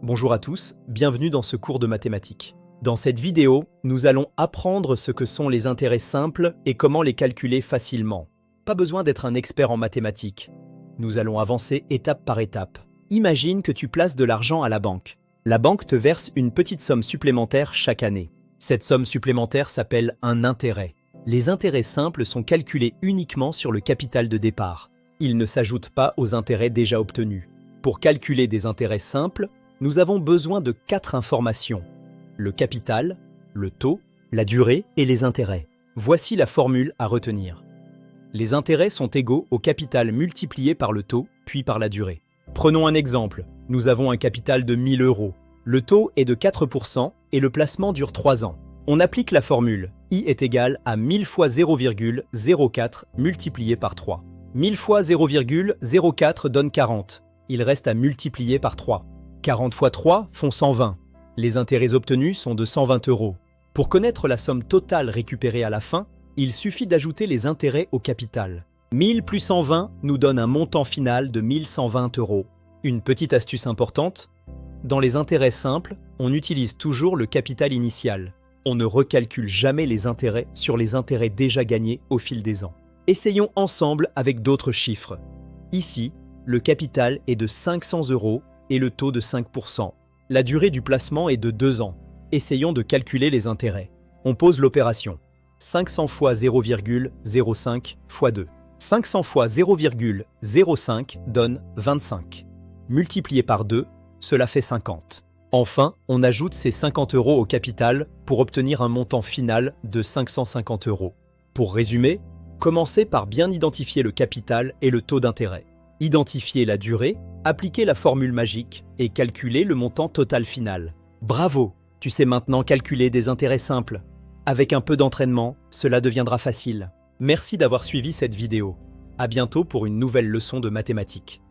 Bonjour à tous, bienvenue dans ce cours de mathématiques. Dans cette vidéo, nous allons apprendre ce que sont les intérêts simples et comment les calculer facilement. Pas besoin d'être un expert en mathématiques. Nous allons avancer étape par étape. Imagine que tu places de l'argent à la banque. La banque te verse une petite somme supplémentaire chaque année. Cette somme supplémentaire s'appelle un intérêt. Les intérêts simples sont calculés uniquement sur le capital de départ. Ils ne s'ajoutent pas aux intérêts déjà obtenus. Pour calculer des intérêts simples, nous avons besoin de 4 informations. Le capital, le taux, la durée et les intérêts. Voici la formule à retenir. Les intérêts sont égaux au capital multiplié par le taux, puis par la durée. Prenons un exemple. Nous avons un capital de 1000 €. Le taux est de 4% et le placement dure 3 ans. On applique la formule. I est égal à 1000 fois 0,04 multiplié par 3. 1000 fois 0,04 donne 40. Il reste à multiplier par 3. 40 fois 3 font 120. Les intérêts obtenus sont de 120 €. Pour connaître la somme totale récupérée à la fin, il suffit d'ajouter les intérêts au capital. 1000 plus 120 nous donne un montant final de 1120 €. Une petite astuce importante, dans les intérêts simples, on utilise toujours le capital initial. On ne recalcule jamais les intérêts sur les intérêts déjà gagnés au fil des ans. Essayons ensemble avec d'autres chiffres. Ici, le capital est de 500 € et le taux de 5%. La durée du placement est de 2 ans. Essayons de calculer les intérêts. On pose l'opération. 500 fois 0,05 fois 2. 500 fois 0,05 donne 25. Multiplié par 2, cela fait 50. Enfin, on ajoute ces 50 € au capital pour obtenir un montant final de 550 €. Pour résumer, commencez par bien identifier le capital et le taux d'intérêt. Identifier la durée, appliquer la formule magique et calculer le montant total final. Bravo! Tu sais maintenant calculer des intérêts simples. Avec un peu d'entraînement, cela deviendra facile. Merci d'avoir suivi cette vidéo. À bientôt pour une nouvelle leçon de mathématiques.